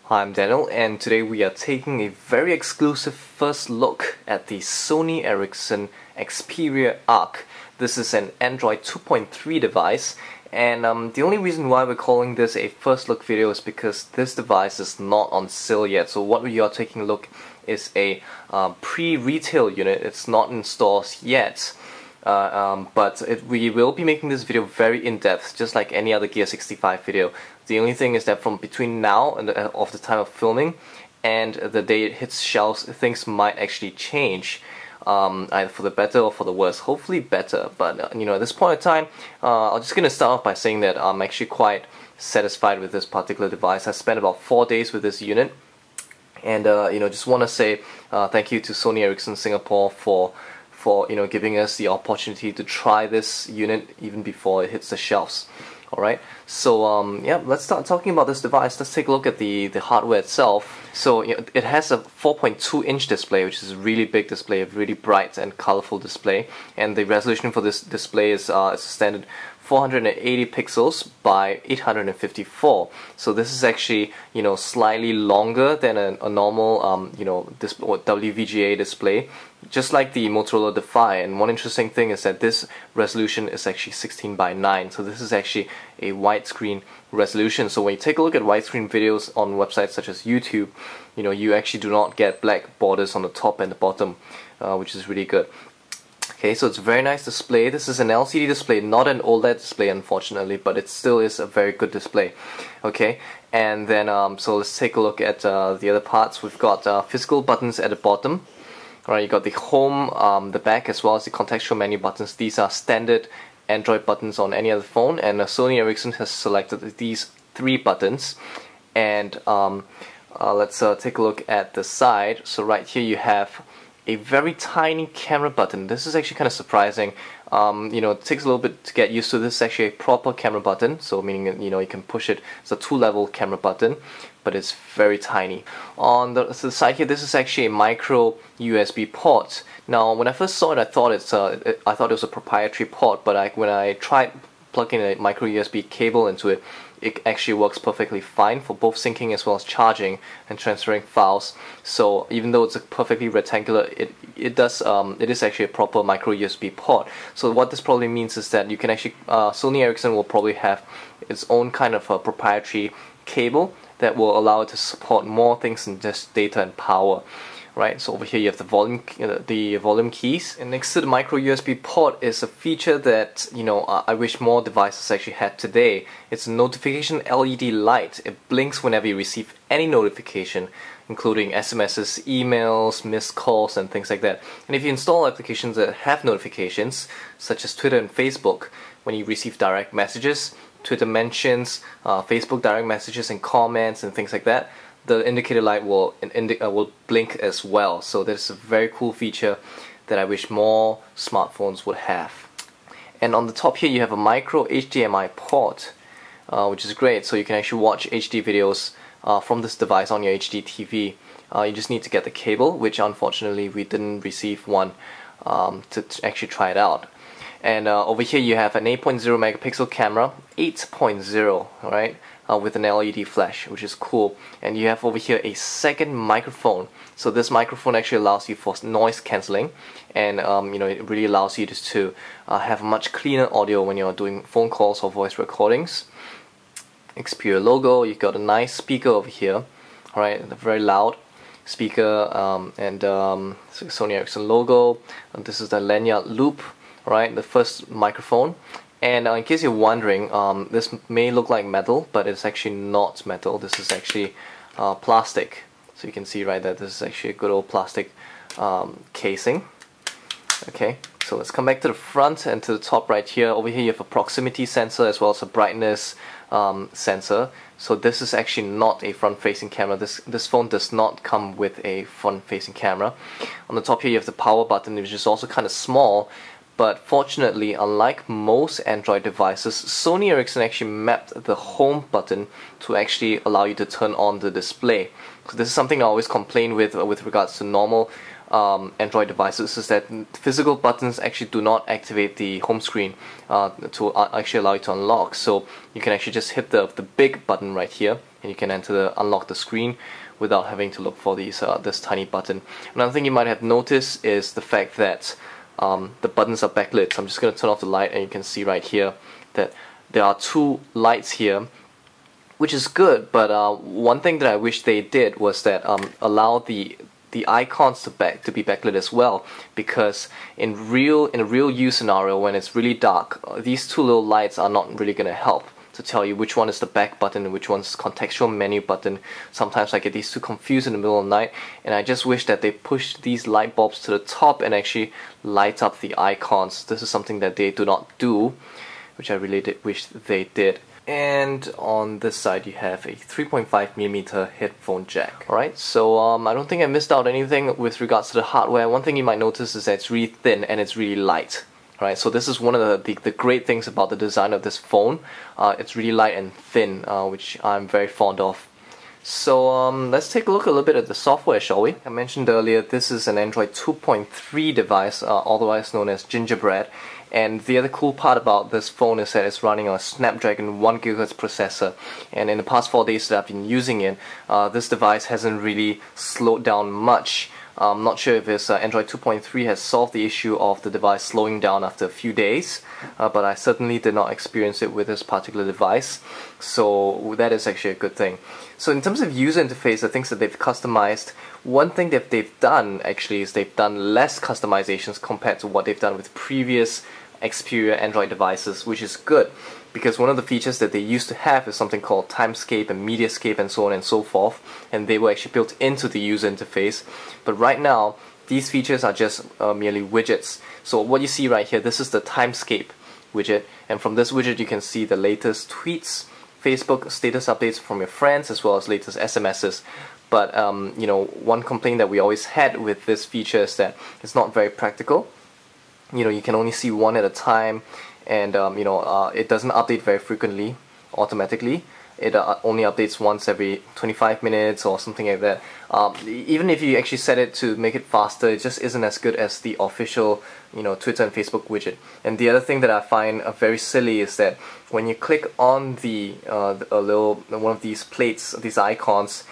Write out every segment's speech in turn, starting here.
Hi, I'm Daniel, and today we are taking a very exclusive first look at the Sony Ericsson Xperia Arc. This is an Android 2.3 device, and the only reason why we're calling this a first look video is because this device is not on sale yet. So what we are taking a look is a pre-retail unit. It's not in stores yet. But we will be making this video very in-depth, just like any other Gear 65 video. The only thing is that from between now and of the time of filming and the day it hits shelves, things might actually change, either for the better or for the worse. Hopefully better, but at this point in time, I'm just going to start off by saying that I'm actually quite satisfied with this particular device. I spent about 4 days with this unit, and just want to say thank you to Sony Ericsson Singapore for giving us the opportunity to try this unit even before it hits the shelves. Alright, so yeah, let's start talking about this device. Let's take a look at the hardware itself. So it has a 4.2-inch display, which is a really big display, a really bright and colorful display, and the resolution for this display is a standard 480 pixels by 854. So this is actually slightly longer than a normal WVGA display, just like the Motorola Defy. And one interesting thing is that this resolution is actually 16 by 9. So this is actually a widescreen resolution. So when you take a look at widescreen videos on websites such as YouTube, you actually do not get black borders on the top and the bottom, which is really good. Okay, so it's a very nice display. This is an LCD display, not an OLED display unfortunately, but it still is a very good display. Okay, and then so let's take a look at the other parts. We've got physical buttons at the bottom. Alright, you got the home, the back, as well as the contextual menu buttons. These are standard Android buttons on any other phone, and Sony Ericsson has selected these 3 buttons. And let's take a look at the side. So right here you have a very tiny camera button. This is actually kind of surprising. It takes a little bit to get used to. This is actually a proper camera button, so meaning you can push it. It's a 2-level camera button, but it's very tiny. On the side here, this is actually a micro USB port. Now, when I first saw it, I thought it was a proprietary port, but when I tried plugging a micro USB cable into it, it actually works perfectly fine for both syncing as well as charging and transferring files. So even though it's a perfectly rectangular, it is actually a proper micro USB port. So what this probably means is that you can actually Sony Ericsson will probably have its own kind of a proprietary cable that will allow it to support more things than just data and power. Right, so over here you have the volume keys, and next to the micro USB port is a feature that I wish more devices actually had today. It's a notification LED light. It blinks whenever you receive any notification, including SMSs, emails, missed calls, and things like that. And if you install applications that have notifications, such as Twitter and Facebook, when you receive direct messages, Twitter mentions, Facebook direct messages and comments and things like that, the indicator light will blink as well. So that's a very cool feature that I wish more smartphones would have. And on the top here you have a micro HDMI port, which is great. So you can actually watch HD videos from this device on your HD TV. You just need to get the cable, which unfortunately we didn't receive one to actually try it out. And over here you have an 8.0 megapixel camera, 8.0, alright, with an LED flash, which is cool. And you have over here a second microphone. So this microphone actually allows you for noise cancelling, and it really allows you to have much cleaner audio when you're doing phone calls or voice recordings. Xperia logo. You've got a nice speaker over here, alright, a very loud speaker, and Sony Ericsson logo. And this is the lanyard loop. Right, the first microphone. And in case you're wondering, this may look like metal, but it's actually not metal. This is actually plastic. So you can see right that this is actually a good old plastic casing. Okay, so let's come back to the front and to the top right here. Over here you have a proximity sensor as well as a brightness sensor. So this is actually not a front-facing camera. This phone does not come with a front-facing camera. On the top here you have the power button, which is also kind of small. But fortunately, unlike most Android devices, Sony Ericsson actually mapped the home button to actually allow you to turn on the display. So this is something I always complain with regards to normal Android devices, is that physical buttons actually do not activate the home screen to actually allow you to unlock. So you can actually just hit the big button right here, and you can unlock the screen without having to look for this tiny button. Another thing you might have noticed is the fact that the buttons are backlit. So I'm just going to turn off the light, and you can see right here that there are two lights here, which is good, but one thing that I wish they did was that allow the icons to be backlit as well, because in a real use scenario, when it's really dark, these two little lights are not really going to help to tell you which one is the back button and which one's the contextual menu button. Sometimes I get these two confused in the middle of the night, and I just wish that they pushed these light bulbs to the top and actually light up the icons. This is something that they do not do, which I really wish they did. And on this side you have a 3.5mm headphone jack. Alright, so I don't think I missed out anything with regards to the hardware. One thing you might notice is that it's really thin and it's really light. Right, so this is one of the great things about the design of this phone. It's really light and thin, which I'm very fond of. So let's take a look a little bit at the software, shall we? I mentioned earlier this is an Android 2.3 device, otherwise known as Gingerbread. And the other cool part about this phone is that it's running on a Snapdragon 1 GHz processor. And in the past 4 days that I've been using it, this device hasn't really slowed down much. I'm not sure if this Android 2.3 has solved the issue of the device slowing down after a few days, but I certainly did not experience it with this particular device, so that is actually a good thing. So in terms of user interface, the things that they've customized, one thing that they've done actually is they've done less customizations compared to what they've done with previous Xperia Android devices, which is good, because one of the features that they used to have is something called Timescape and Mediascape and so on and so forth, and they were actually built into the user interface. But right now, these features are just merely widgets. So what you see right here, this is the Timescape widget, and from this widget you can see the latest tweets, Facebook status updates from your friends, as well as latest SMSs. But you know, one complaint that we always had with this feature is that it's not very practical. You know, you can only see one at a time, and you know, it doesn't update very frequently automatically. It only updates once every 25 minutes or something like that. Even if you actually set it to make it faster, it just isn't as good as the official, you know, Twitter and Facebook widget. And the other thing that I find very silly is that when you click on one of these plates, these icons,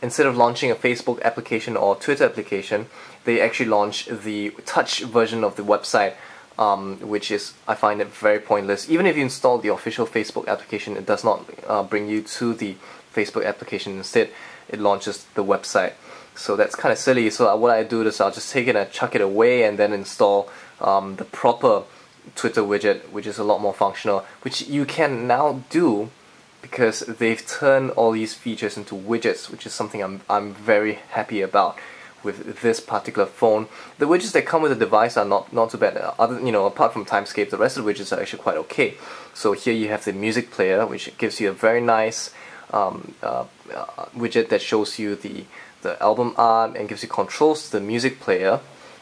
instead of launching a Facebook application or Twitter application, they actually launch the touch version of the website, which is, I find it very pointless. Even if you install the official Facebook application, it does not bring you to the Facebook application. Instead, it launches the website. So that's kind of silly. So what I do is I'll just take it and chuck it away, and then install the proper Twitter widget, which is a lot more functional, which you can now do because they've turned all these features into widgets, which is something I'm very happy about with this particular phone. The widgets that come with the device are not too bad. Apart from Timescape, the rest of the widgets are actually quite okay. So here you have the music player, which gives you a very nice widget that shows you the album art and gives you controls to the music player,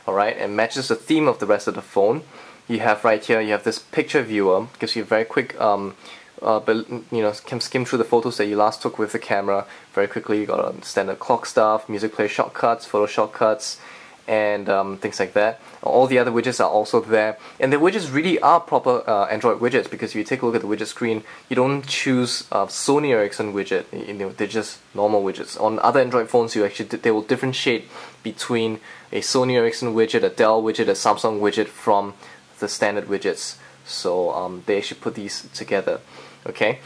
alright, and matches the theme of the rest of the phone. You have right here, you have this picture viewer, gives you a very quick can skim through the photos that you last took with the camera very quickly. You got standard clock stuff, music player shortcuts, photo shortcuts, and things like that. All the other widgets are also there, and the widgets really are proper Android widgets, because if you take a look at the widget screen, you don't choose Sony Ericsson widget. They're just normal widgets. On other Android phones, they will differentiate between a Sony Ericsson widget, a Dell widget, a Samsung widget from the standard widgets. So they actually put these together. Okay,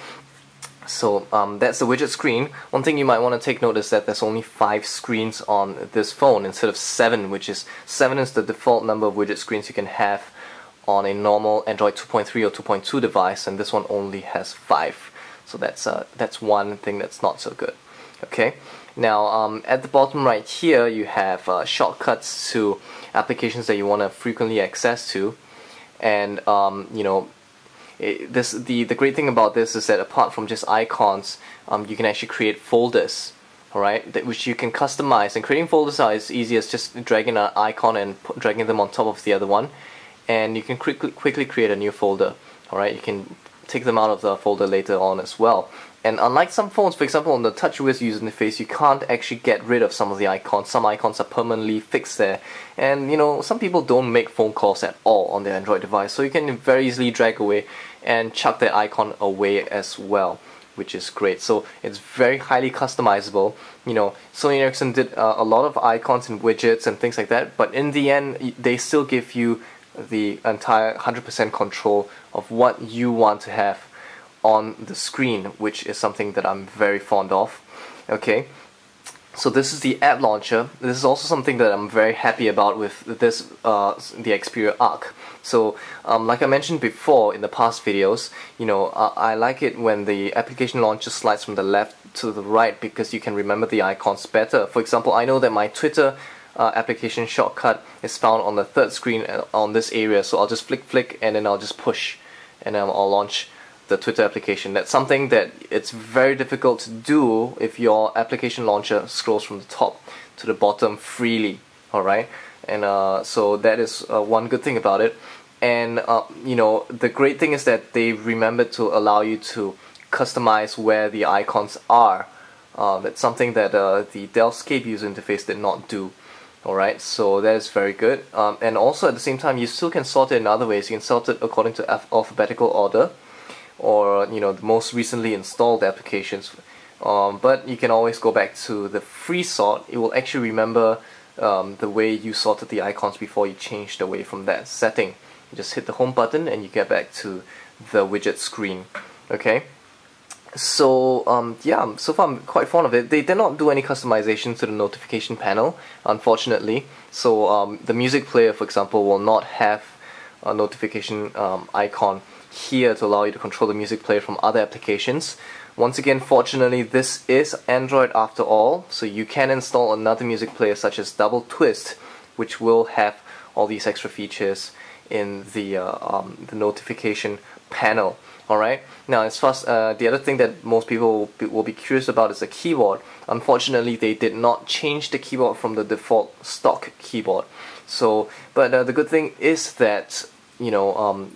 so that's the widget screen. One thing you might want to take note is that there's only 5 screens on this phone instead of 7, which is 7 is the default number of widget screens you can have on a normal Android 2.3 or 2.2 device, and this one only has 5. So that's one thing that's not so good. Okay, now at the bottom right here you have shortcuts to applications that you want to frequently access to, and the great thing about this is that apart from just icons, you can actually create folders, alright, which you can customize. And creating folders are as easy as just dragging an icon and dragging them on top of the other one, and you can quickly create a new folder. Alright, you can take them out of the folder later on as well. And unlike some phones, for example on the TouchWiz user interface, you can't actually get rid of some of the icons. Some icons are permanently fixed there, and some people don't make phone calls at all on their Android device, so you can very easily drag away and chuck that icon away as well. which is great. So it's very highly customizable. You know, Sony Ericsson did a lot of icons and widgets and things like that, but in the end they still give you the entire 100% control of what you want to have on the screen, which is something that I'm very fond of. Okay, so this is the app launcher. This is also something that I'm very happy about with this the Xperia Arc. So like I mentioned before in the past videos, you know, I like it when the application launcher slides from the left to the right because you can remember the icons better. For example, I know that my Twitter application shortcut is found on the third screen on this area, so I'll just flick and then I'll just push and then I'll launch the Twitter application. That's something that it's very difficult to do if your application launcher scrolls from the top to the bottom freely. Alright, and so that is one good thing about it. And you know, the great thing is that they remembered to allow you to customize where the icons are. That's something that the Dellscape user interface did not do. Alright, so that is very good. And also at the same time, you still can sort it in other ways. You can sort it according to alphabetical order, or you know, the most recently installed applications. But you can always go back to the free sort. It will actually remember the way you sorted the icons before you changed away from that setting. You just hit the home button and you get back to the widget screen. Okay, so yeah, so far I'm quite fond of it. They did not do any customization to the notification panel, unfortunately. So the music player, for example, will not have a notification icon here to allow you to control the music player from other applications. Once again, fortunately, this is Android after all, so you can install another music player such as Double Twist, which will have all these extra features in the notification panel. Alright, now as far as the other thing that most people will be curious about is the keyboard. Unfortunately, they did not change the keyboard from the default stock keyboard. So, but the good thing is that, you know,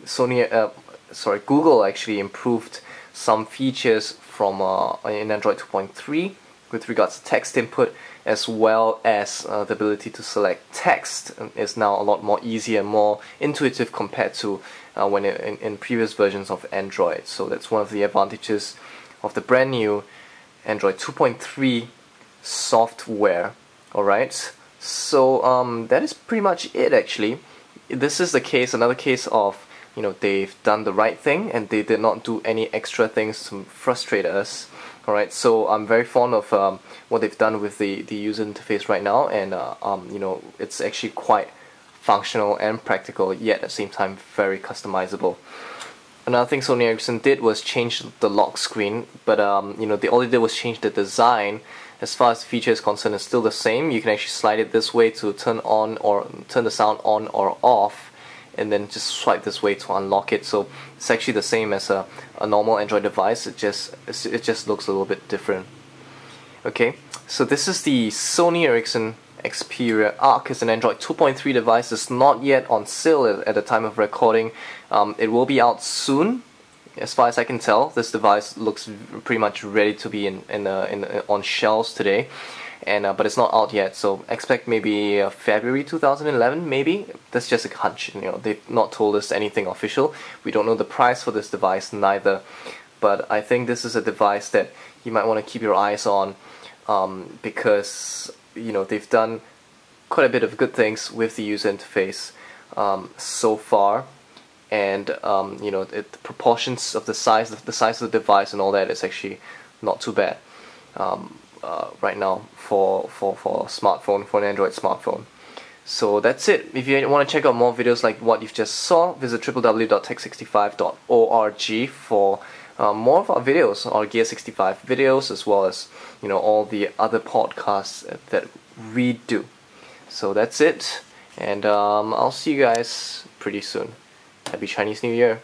Google actually improved some features from in Android 2.3 with regards to text input, as well as the ability to select text is now a lot more easier, more intuitive compared to when in previous versions of Android. So that's one of the advantages of the brand new Android 2.3 software. Alright, so that is pretty much it actually. This is the case, another case of, you know, they've done the right thing and they did not do any extra things to frustrate us. Alright, so I'm very fond of what they've done with the user interface right now, and you know, it's actually quite functional and practical, yet at the same time very customizable. Another thing Sony Ericsson did was change the lock screen, but you know, all they did was change the design. As far as the feature is concerned, it's still the same. You can actually slide it this way to turn the sound on or off, and then just swipe this way to unlock it. So it's actually the same as a normal Android device. It just looks a little bit different. Okay, so this is the Sony Ericsson Xperia Arc. It's an Android 2.3 device. It's not yet on sale at the time of recording. It will be out soon. As far as I can tell, this device looks pretty much ready to be on shelves today, and but it's not out yet. So expect maybe February 2011, maybe. That's just a hunch. You know, they've not told us anything official. We don't know the price for this device neither. But I think this is a device that you might want to keep your eyes on, because you know, they've done quite a bit of good things with the user interface so far. And you know, the proportions of the size of the device and all that is actually not too bad right now for a smartphone, for an Android smartphone. So that's it. If you want to check out more videos like what you've just saw, visit www.tech65.org for more of our videos, our Gear 65 videos, as well as, you know, all the other podcasts that we do. So that's it, and I'll see you guys pretty soon. Happy Chinese New Year.